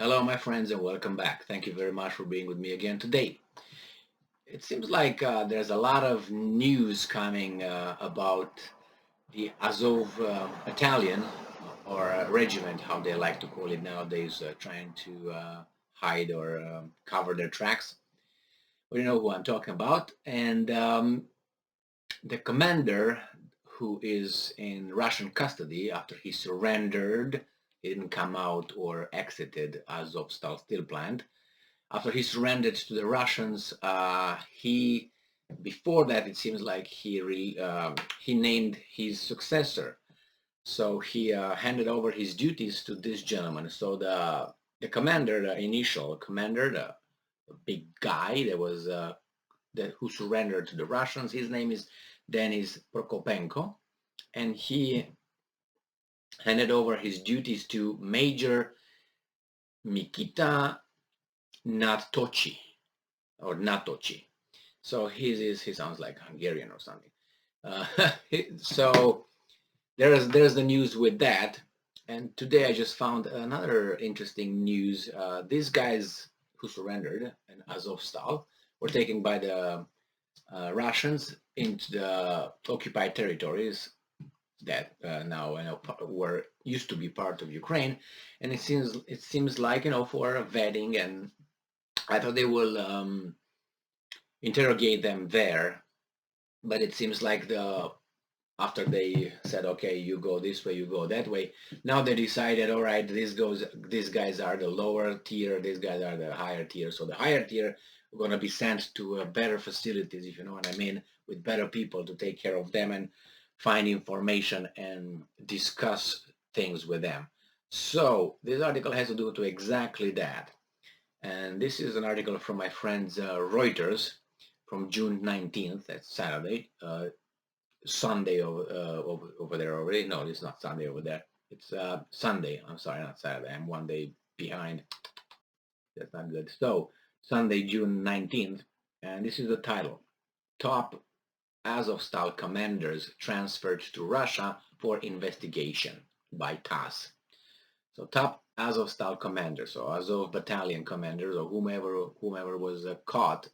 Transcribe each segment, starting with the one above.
Hello, my friends, and welcome back. Thank you very much for being with me again today. It seems like there's a lot of news coming about the Azov battalion or regiment, how they like to call it nowadays, trying to hide or cover their tracks. Well, you know who I'm talking about. And the commander, who is in Russian custody after he surrendered, he didn't come out or exited Azovstal steel plant after he surrendered to the Russians, he before that it seems like he named his successor. So he handed over his duties to this gentleman. So the commander, the initial commander, the big guy that was who surrendered to the Russians, his name is Denis Prokopenko, and he handed over his duties to Major Mikita Natochi or Natochi. So he sounds like Hungarian or something. Uh, so there's the news with that. And today I just found another interesting news. These guys who surrendered in Azovstal were taken by the Russians into the occupied territories that now were used to be part of Ukraine, and it seems like for vetting, and I thought they will interrogate them there, but it seems like after they said, okay, you go this way, you go that way, now they decided, all right, these guys are the lower tier, these guys are the higher tier. So the higher tier are going to be sent to better facilities, if you know what I mean, with better people to take care of them and find information and discuss things with them. So this article has to do to exactly that. And this is an article from my friends Reuters from June 19th, that's Saturday. Sunday over there already. No, it's not Sunday over there. It's Sunday. I'm sorry, not Saturday. I'm one day behind. That's not good. So Sunday, June 19th, and this is the title: Top Azovstal commanders transferred to Russia for investigation by TASS. So top Azovstal commanders, so Azov battalion commanders, or whomever was caught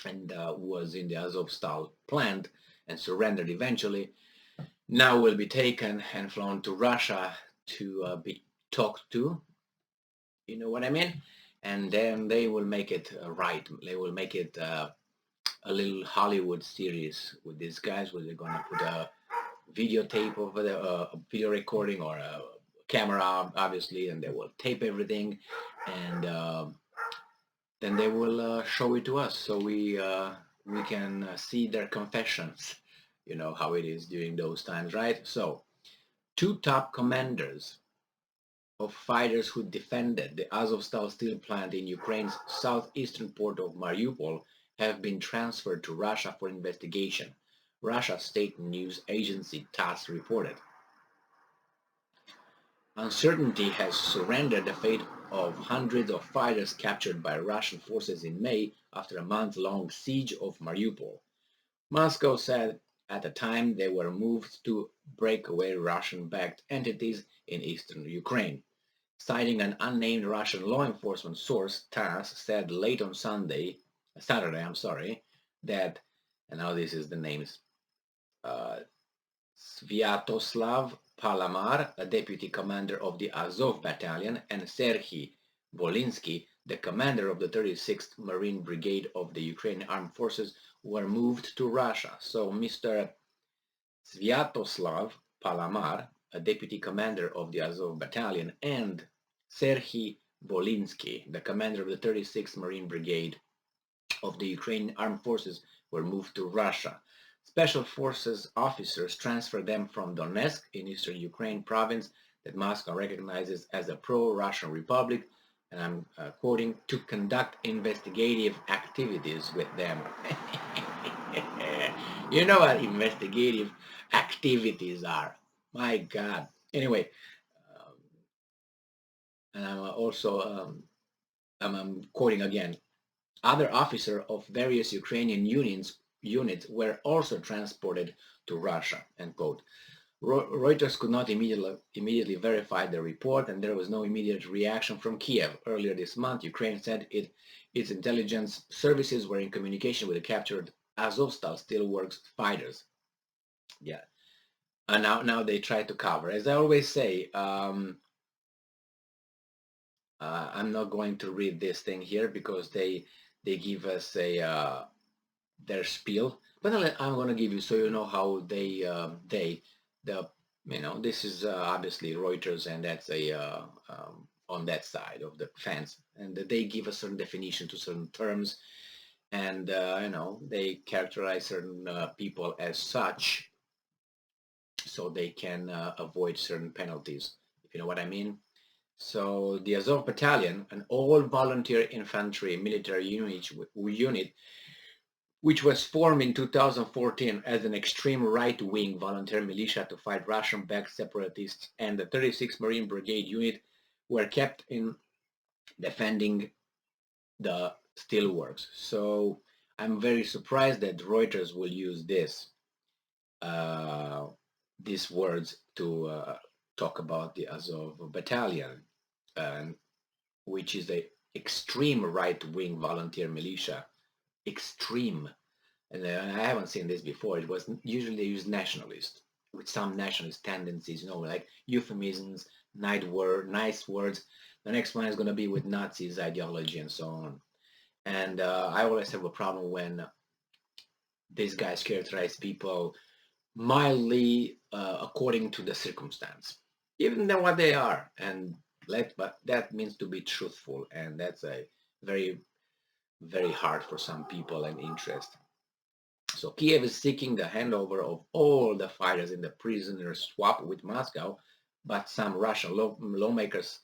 and was in the Azovstal plant and surrendered eventually, now will be taken and flown to Russia to be talked to. You know what I mean? And then they will make it right. They will make it a little Hollywood series with these guys, where they're gonna put a videotape over the video recording or a camera, obviously, and they will tape everything, and then they will show it to us, so we can see their confessions. You know how it is during those times, right? So two top commanders of fighters who defended the Azovstal steel plant in Ukraine's southeastern port of Mariupol have been transferred to Russia for investigation, Russia state news agency TASS reported. Uncertainty has surrendered the fate of hundreds of fighters captured by Russian forces in May after a month-long siege of Mariupol. Moscow said at the time they were moved to breakaway Russian-backed entities in eastern Ukraine. Citing an unnamed Russian law enforcement source, TASS said late on Saturday, that, and now this is the names, uh, Sviatoslav Palamar, a deputy commander of the Azov battalion, and Serhiy Volinsky, the commander of the 36th Marine Brigade of the Ukrainian Armed Forces, were moved to Russia. So Mr. Sviatoslav Palamar, a deputy commander of the Azov battalion, and Serhiy Volinsky, the commander of the 36th Marine Brigade of the Ukrainian Armed Forces, were moved to Russia. Special Forces officers transferred them from Donetsk in eastern Ukraine province that Moscow recognizes as a pro-Russian republic, and I'm quoting, to conduct investigative activities with them. You know what investigative activities are. My God. Anyway, um, and I'm also I'm quoting again. Other officers of various Ukrainian units were also transported to Russia. End quote. Reuters could not immediately verify the report, and there was no immediate reaction from Kiev. Earlier this month, Ukraine said its intelligence services were in communication with the captured Azovstal steelworks fighters. Yeah, and now they try to cover. As I always say, I'm not going to read this thing here because they give us a their spiel, but I'm going to give you so you know how the this is obviously Reuters, and that's a on that side of the fence, and they give a certain definition to certain terms, and they characterize certain people as such, so they can avoid certain penalties, if you know what I mean. So the Azov Battalion, an all-volunteer infantry military unit which was formed in 2014 as an extreme right-wing volunteer militia to fight Russian-backed separatists, and the 36th Marine Brigade unit were kept in defending the steelworks. So I'm very surprised that Reuters will use uh, these words to talk about the Azov Battalion, which is the extreme right-wing volunteer militia. Extreme. And I haven't seen this before. It was usually they use nationalist with some nationalist tendencies, like euphemisms, nice words. The next one is going to be with Nazis ideology and so on. And I always have a problem when these guys characterize people mildly according to the circumstance, even than what they are. But that means to be truthful, and that's a very, very hard for some people and interest. So Kiev is seeking the handover of all the fighters in the prisoner swap with Moscow, but some Russian lawmakers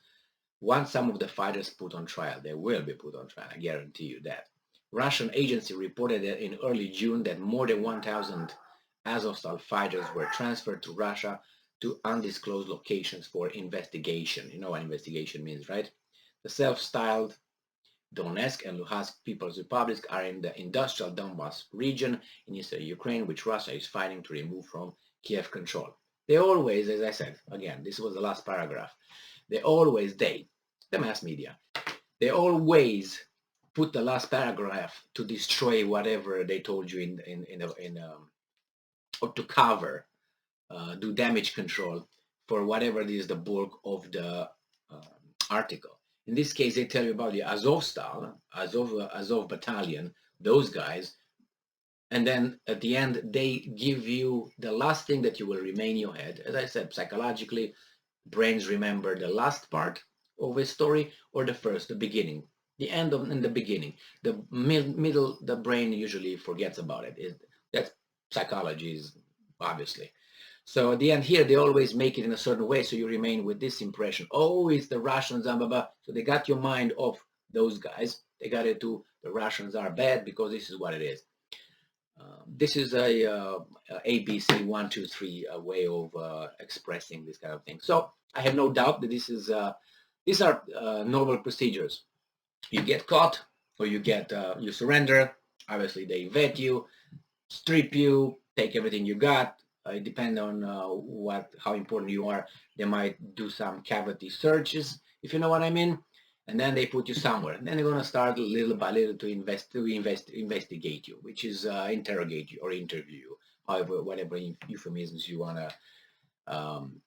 want some of the fighters put on trial. They will be put on trial, I guarantee you that. Russian agency reported that in early June that more than 1,000 Azovstal fighters were transferred to Russia to undisclosed locations for investigation. You know what investigation means, right? The self-styled Donetsk and Luhansk People's Republics are in the industrial Donbas region in eastern Ukraine, which Russia is fighting to remove from Kiev control. They always, as I said, again, this was the last paragraph, the mass media, they always put the last paragraph to destroy whatever they told you or to cover, do damage control for whatever is the bulk of the article. In this case, they tell you about the Azovstal, Azov battalion, those guys, and then at the end they give you the last thing that you will remain in your head. As I said, psychologically, brains remember the last part of a story or the first, the beginning. The end of and the beginning. The middle, the brain usually forgets about it. That's psychology, is obviously. So at the end here, they always make it in a certain way, so you remain with this impression. Oh, it's the Russians, blah, blah, blah. So they got your mind off those guys. They got it to the Russians are bad because this is what it is. This is a ABC 1, 2, 3 way of expressing this kind of thing. So I have no doubt that these are normal procedures. You get caught, or you surrender. Obviously, they vet you, strip you, take everything you got. It depends on how important you are. They might do some cavity searches, if you know what I mean, and then they put you somewhere. And then they're gonna start little by little to investigate you, which is interrogate you or interview you, however, whatever euphemisms you wanna um,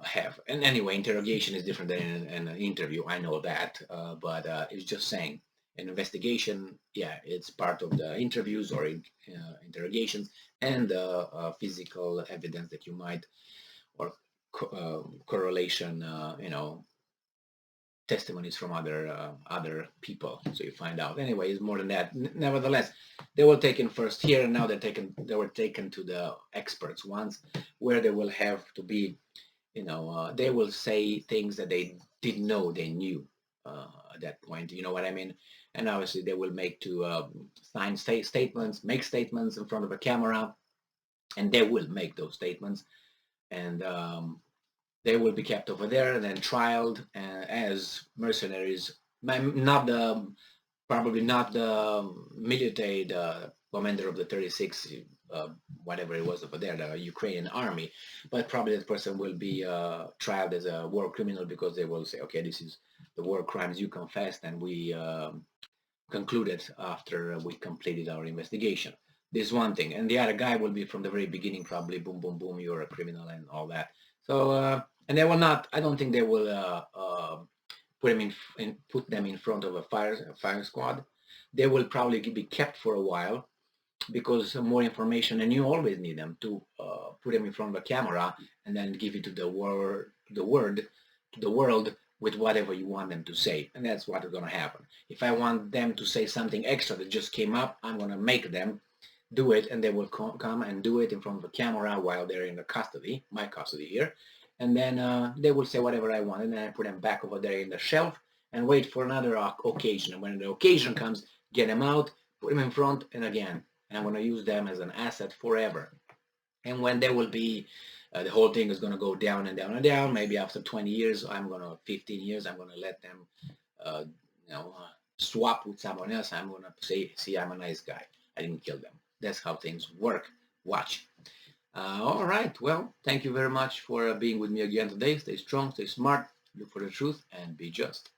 have. And anyway, interrogation is different than an interview. I know that, but it's just saying. An investigation, yeah, it's part of the interviews or interrogations, and physical evidence that you might, or correlation, testimonies from other people, so you find out. Anyway, it's more than that. Nevertheless, they were taken first here, and now they were taken to the experts ones, where they will have to be, they will say things that they didn't know they knew at that point. You know what I mean? And obviously, they will make to sign statements, make statements in front of a camera, and they will make those statements, and they will be kept over there and then trialed as mercenaries. Not the Probably not the military, the commander of the 36. whatever it was over there, the Ukrainian army. But probably that person will be tried as a war criminal because they will say, okay, this is the war crimes you confessed and we concluded after we completed our investigation. This one thing, and the other guy will be from the very beginning, probably boom, boom, boom, you're a criminal and all that. So, and they will not. I don't think they will put them put them in front of a fire squad. They will probably be kept for a while because more information, and you always need them to put them in front of a camera and then give it to the world with whatever you want them to say, and that's what is going to happen. If I want them to say something extra that just came up, I'm going to make them do it, and they will come and do it in front of a camera while they're in the custody, my custody here, and then they will say whatever I want, and then I put them back over there in the shelf and wait for another occasion. And when the occasion comes, get them out, put them in front, and again, and I'm going to use them as an asset forever. And when there will be, the whole thing is going to go down and down and down. Maybe after 20 years, 15 years, I'm going to let them, uh, swap with someone else. I'm going to say, see, I'm a nice guy. I didn't kill them. That's how things work. Watch. All right. Well, thank you very much for being with me again today. Stay strong, stay smart, look for the truth, and be just.